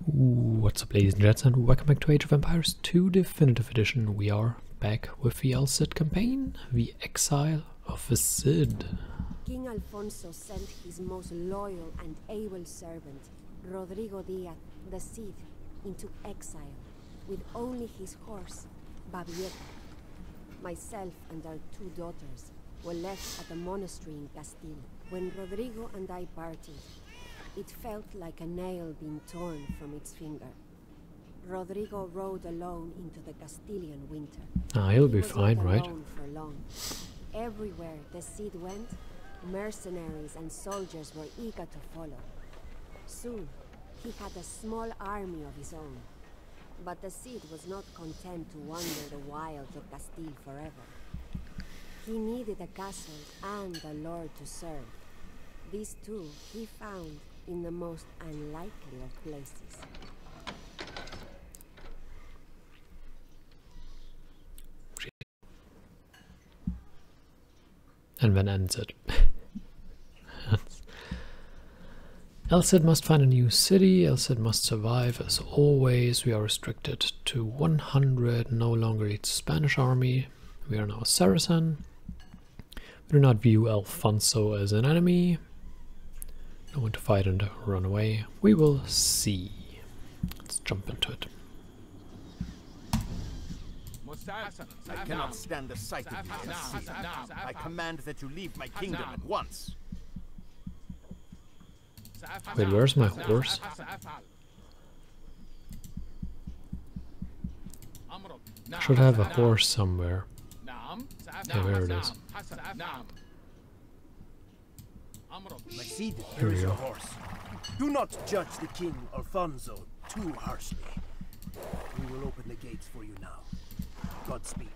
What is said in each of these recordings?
What's up, ladies and gents, and welcome back to Age of Empires 2 Definitive Edition. We are back with the El Cid campaign, the Exile of the Cid. King Alfonso sent his most loyal and able servant, Rodrigo Diaz, the Cid, into exile, with only his horse, Babieta. Myself and our two daughters were left at the monastery in Castile. When Rodrigo and I parted, it felt like a nail being torn from its finger. Rodrigo rode alone into the Castilian winter. He'll be fine, right? For long. Everywhere the Cid went, mercenaries and soldiers were eager to follow. Soon, he had a small army of his own. But the Cid was not content to wander the wilds of Castile forever. He needed a castle and a lord to serve. These two he found in the most unlikely of places. And then ends it. El Cid must find a new city. El Cid must survive as always. We are restricted to 100, no longer its Spanish army. We are now a Saracen. We do not view Alfonso as an enemy. No one to fight and run away. We will see. Let's jump into it. I cannot stand the sight of you. I command that you leave my kingdom at once. Wait, where's my horse? Should have a horse somewhere. Yeah, there it is. My Cid, Here we here is your go. horse. Do not judge the king, Alfonso, too harshly. We will open the gates for you now. Godspeed.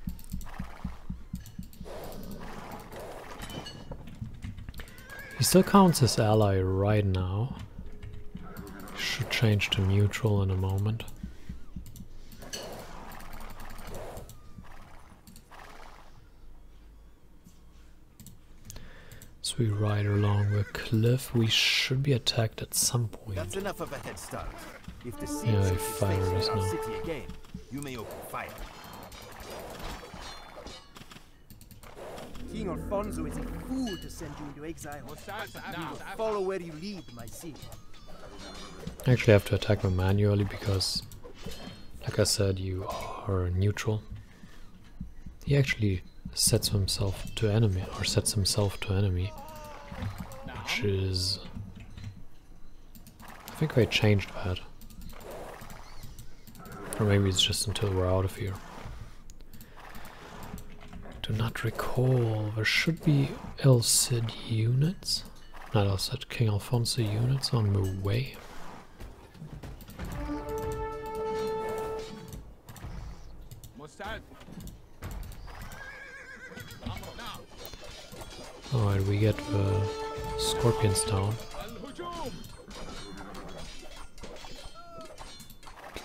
He still counts as ally right now. Should change to neutral in a moment. So we ride along the cliff. We should be attacked at some point. That's enough of a head start. If the Cid Yeah, they sets his fired face us on our now. city again, you may open fire. King Alfonso is a fool to send you into exile. We will follow where you lead, my Cid. I actually have to attack them manually because, like I said, you are neutral. He actually sets himself to enemy, which is... I think I changed that. Or maybe it's just until we're out of here. Do not recall. There should be El Cid units. Not El Cid, King Alfonso units on the way. Alright, we get the scorpions down.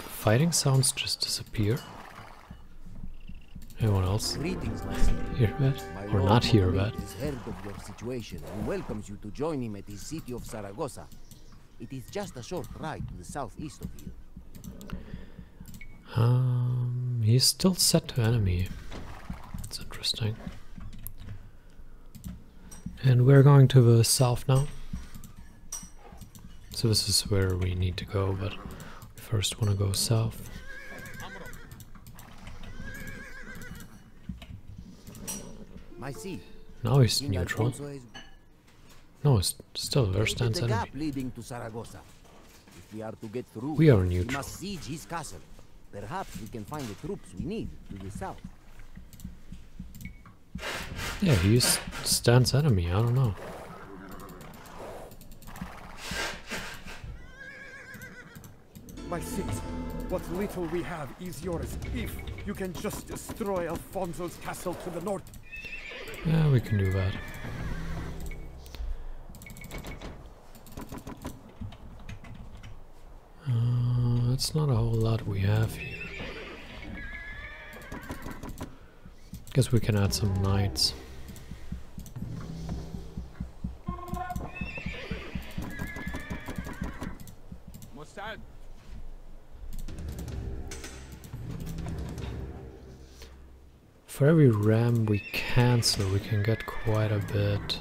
Fighting sounds just disappear. Anyone else Greetings, my Cid. hear that? My Or lord not hear Rodrigo that? is heard of your situation and welcomes you to join him at his city of Zaragoza. It is just a short ride to the southeast of you. He's still set to enemy. That's interesting. And we're going to the south now. So this is where we need to go, but we first want to go south. My Cid, Now he's King neutral. Alfonso is No, it's still there created stands the enemy. gap leading to Zaragoza. If we are to get through, We are we neutral. must siege his castle. Perhaps we can find the troops we need to the south. Yeah, he stands enemy, I don't know. My Cid, what little we have is yours, if you can just destroy Alfonso's castle to the north. Yeah, we can do that. That's not a whole lot we have here. Guess we can add some knights. For every ram we cancel, we can get quite a bit.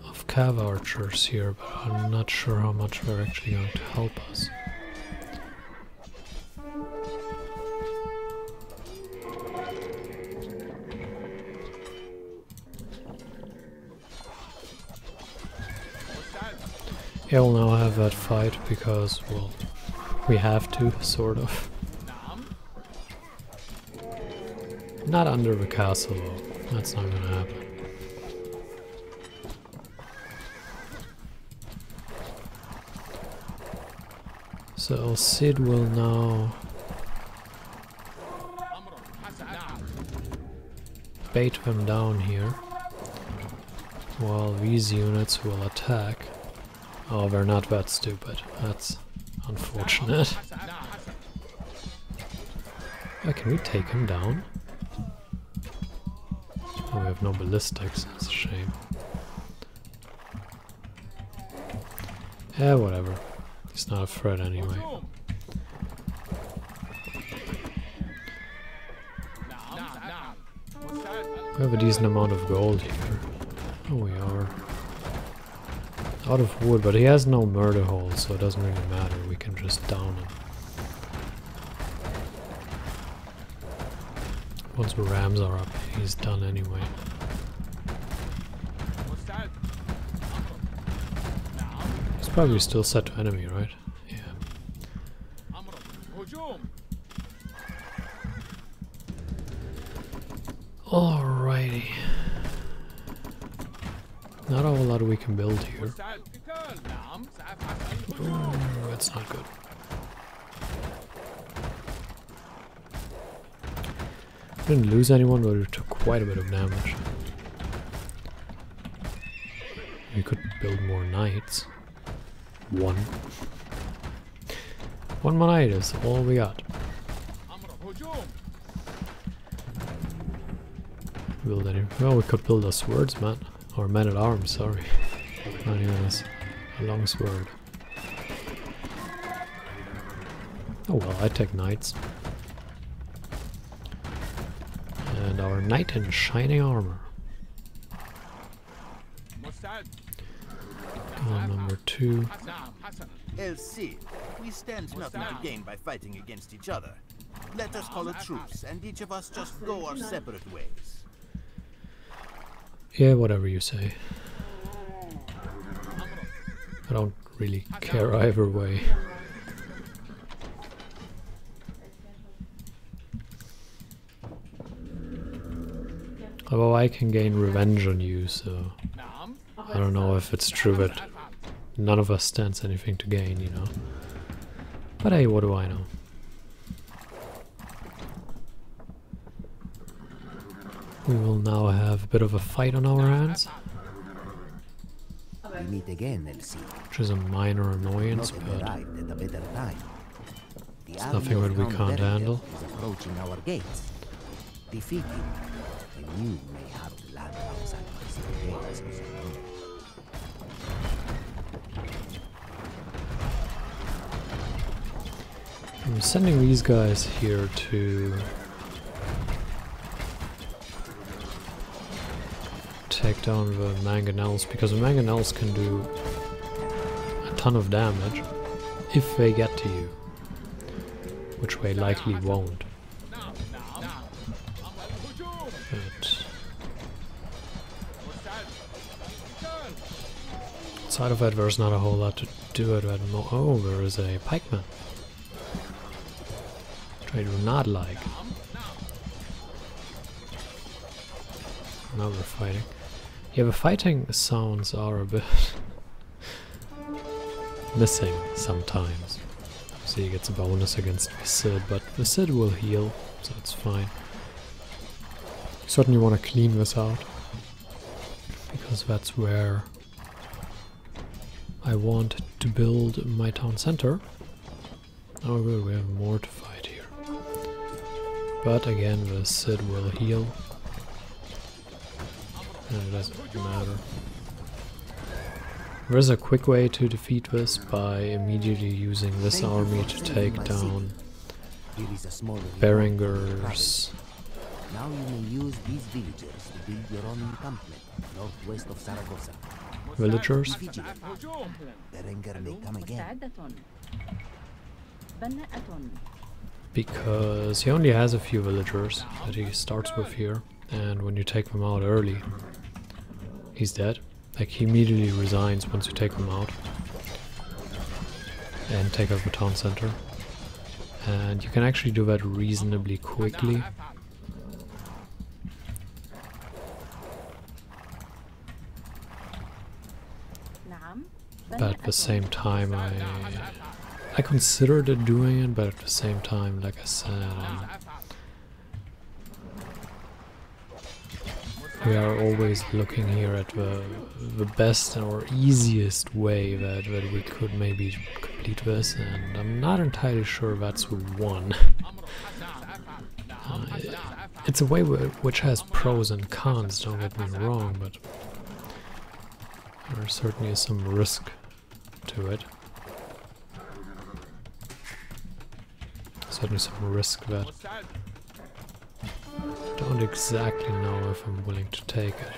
Of cav archers here, but I'm not sure how much they're actually going to help us. Yeah, we'll now have that fight because, well, we have to, sort of. Not under the castle though, that's not gonna happen. So El Cid will now bait them down here, while these units will attack. Oh, they're not that stupid. That's unfortunate. Oh, can we take him down? Oh, we have no ballistics. That's a shame. Yeah, whatever. He's not a threat anyway. We have a decent amount of gold here. Oh, we are. Out of wood, but he has no murder hole, so it doesn't really matter. We can just down him. Once the rams are up, he's done anyway. He's probably still set to enemy, right? Yeah. Alrighty. Not a whole lot we can build here. Ooh, that's not good. Didn't lose anyone, but we took quite a bit of damage. We could build more knights. One more knight is all we got. Build any? Well, we could build a swordsman. Or man-at-arms, sorry. Not even a long sword. Oh well, I take knights. And our knight in shining armor. Number 2. El Cid, we stand nothing to gain by fighting against each other. Let us call a truce, and each of us just go our separate ways. Yeah, whatever you say. I don't really care either way. Although I can gain revenge on you, so I don't know if it's true that none of us stands anything to gain, you know. But hey, what do I know? We will now have a bit of a fight on our hands. We meet again, El Cid. Which is a minor annoyance, Not but arrived at a better time. The it's army nothing of that we Count can't Berger handle. is approaching our gates. Defeat him, and you may have the land outside the city gates as your own. I'm sending these guys here to take down the mangonels, because the mangonels can do a ton of damage if they get to you, which they likely won't. But outside of that, there's not a whole lot to do at that moment. Oh, there is a pikeman, which I do not like. Now we're fighting. Yeah, the fighting sounds are a bit missing sometimes. See, he gets a bonus against the Cid, but the Cid will heal, so it's fine. Certainly want to clean this out, because that's where I want to build my town center. Oh good, we have more to fight here. But again, the Cid will heal. And it doesn't matter. There's a quick way to defeat this by immediately using this army to take down Here is a small reward. Berenger's. Now you may use these villagers to build your own encampment northwest of Saragossa. Villagers? Be vigilant. Berenger may come again. Because he only has a few villagers that he starts with here, and when you take them out early, he's dead. Like, he immediately resigns once you take them out and take over the town center. And you can actually do that reasonably quickly. But at the same time, I considered doing it, but at the same time, like I said, we are always looking here at the best or easiest way that we could maybe complete this, and I'm not entirely sure that's the one. It's a way which has pros and cons, don't get me wrong, but there certainly is some risk to it. Certainly some risk that I don't exactly know if I'm willing to take it.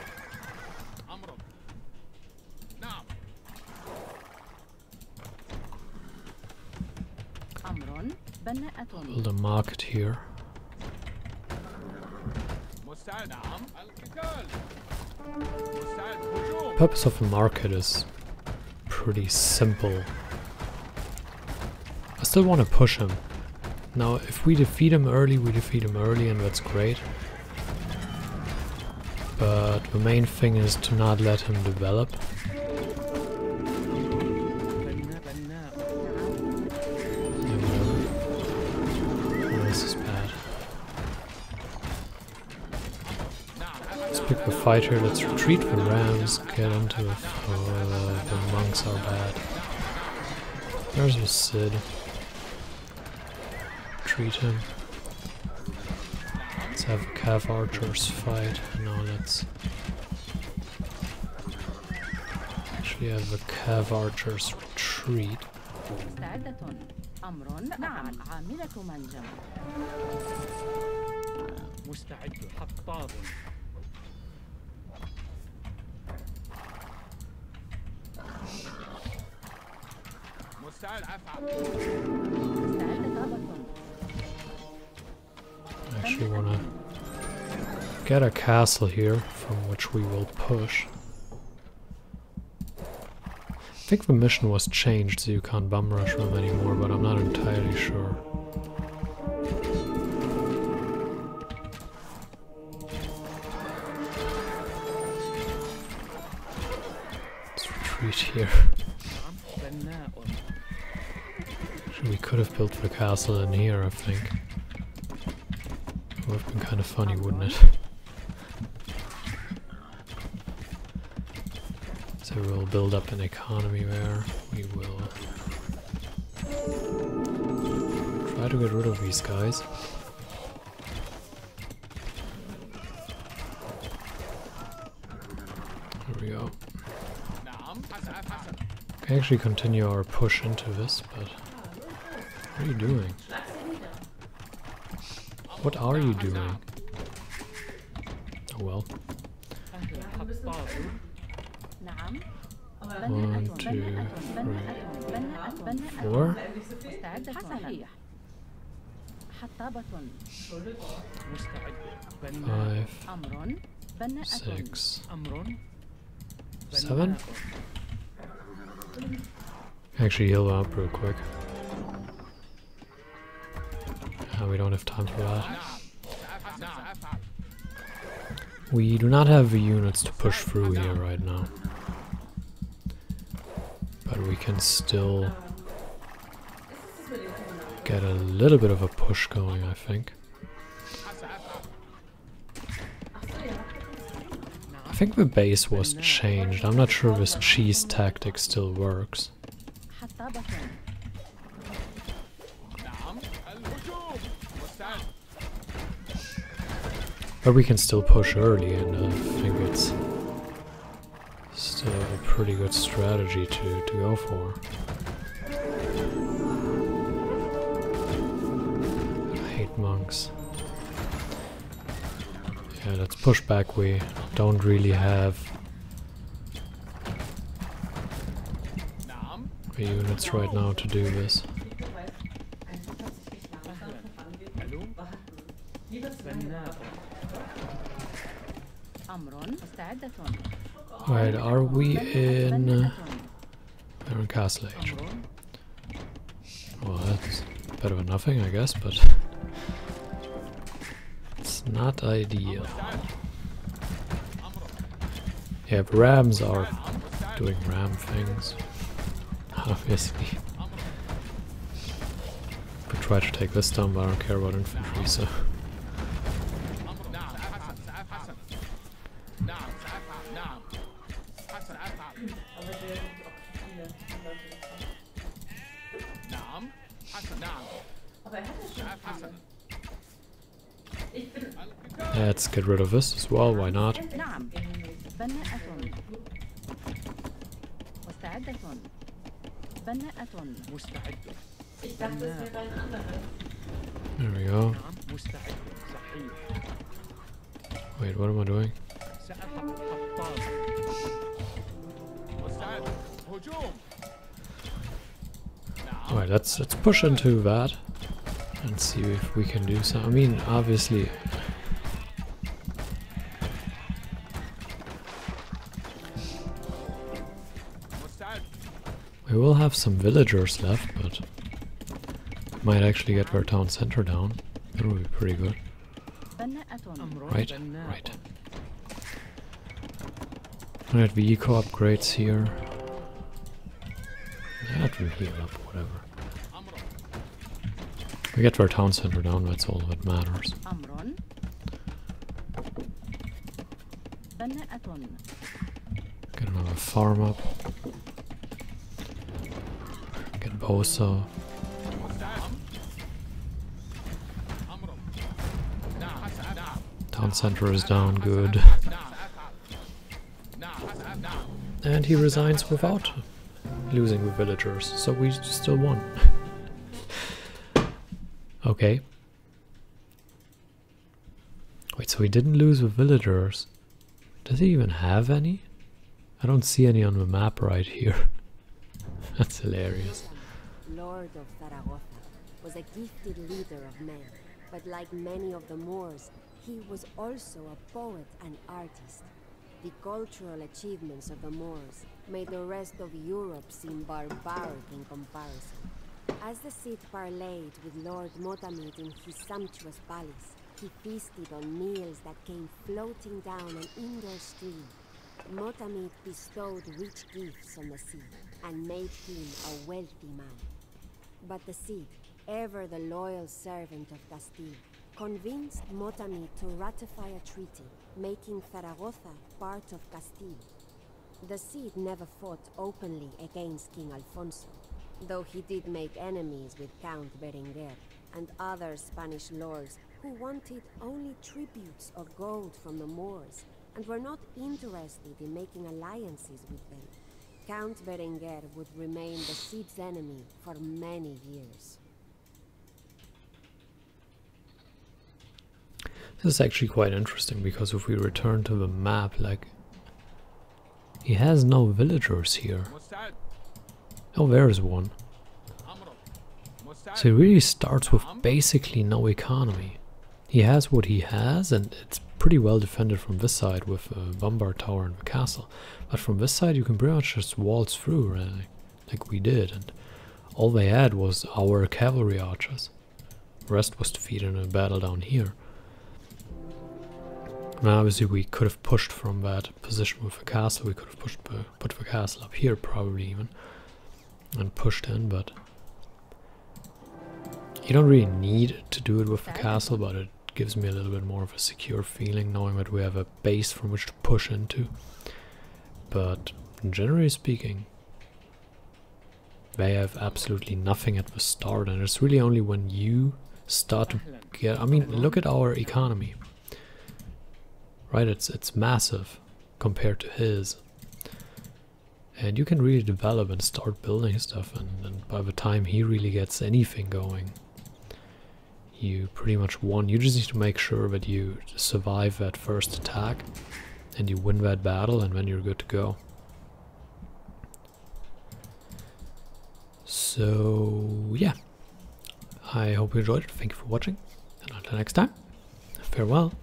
Build a market here. The purpose of the market is pretty simple. I still want to push him. Now, if we defeat him early, we defeat him early, and that's great. But the main thing is to not let him develop. This is bad. Let's pick the fighter, let's retreat the rams, get into the monks are bad. There's the Cid. Treat him. Let's have Cav archers fight. No, let's actually have the Cav archers retreat. I actually want to get a castle here from which we will push. I think the mission was changed so you can't bum rush them anymore, but I'm not entirely sure. Let's retreat here. Actually, we could have built the castle in here, I think. It would have been kind of funny, wouldn't it? So we'll build up an economy there. We will try to get rid of these guys. There we go. We can actually continue our push into this, but what are you doing? What are you doing? Oh well. 1, 2, 3, 4. 5, 6, 7. Actually heal up real quick. We don't have time for that. We do not have the units to push through here right now. But we can still get a little bit of a push going, I think. I think the base was changed. I'm not sure if this cheese tactic still works. But we can still push early, and I think it's still pretty good strategy to go for. I hate monks. Yeah, let's push back. We don't really have the units right now to do this. Right, are we in... we're in Castle Age. Well, that's better than nothing, I guess, but it's not ideal. Yeah, rams are doing ram things, obviously. We try to take this down, but I don't care about infantry, so... Let's get rid of this as well, why not? There we go. Wait, what am I doing? Alright, let's push into that and see if we can do something. I mean, obviously we will have some villagers left, but might actually get our town center down. That would be pretty good. Right, right. Alright, the eco upgrades here. That will heal up, whatever. We get our town center down, that's all that matters. Get another farm up. Get Bosa. Town center is down, good. And he resigns without losing the villagers, so we still won. Okay. Wait, so he didn't lose the villagers. Does he even have any? I don't see any on the map right here. That's hilarious. Lord of Zaragoza was a gifted leader of men, but like many of the Moors, he was also a poet and artist. The cultural achievements of the Moors made the rest of Europe seem barbaric in comparison. As the Cid parlayed with Lord Motamid in his sumptuous palace, he feasted on meals that came floating down an indoor stream. Motamid bestowed rich gifts on the Cid and made him a wealthy man. But the Cid, ever the loyal servant of Castile, convinced Motamid to ratify a treaty, making Zaragoza part of Castile. The Cid never fought openly against King Alfonso, though he did make enemies with Count Berenguer and other Spanish lords who wanted only tributes or gold from the Moors and were not interested in making alliances with them. Count Berenguer would remain the Cid's enemy for many years. This is actually quite interesting, because if we return to the map, like, he has no villagers here. Oh, there's one. So he really starts with basically no economy. He has what he has, and it's pretty well defended from this side with a bombard tower and the castle. But from this side you can pretty much just waltz through, really, like we did. And all they had was our cavalry archers. The rest was defeated in a battle down here. Now obviously we could have pushed from that position with the castle. We could have put the castle up here probably even, and pushed in, but you don't really need to do it with the castle, but it gives me a little bit more of a secure feeling knowing that we have a base from which to push into. But generally speaking, they have absolutely nothing at the start, and it's really only when you start to get... I mean, look at our economy. Right, it's massive compared to his. And you can really develop and start building stuff, and by the time he really gets anything going, you pretty much won. You just need to make sure that you survive that first attack and you win that battle, and then you're good to go. So yeah, I hope you enjoyed it. Thank you for watching, and until next time, farewell.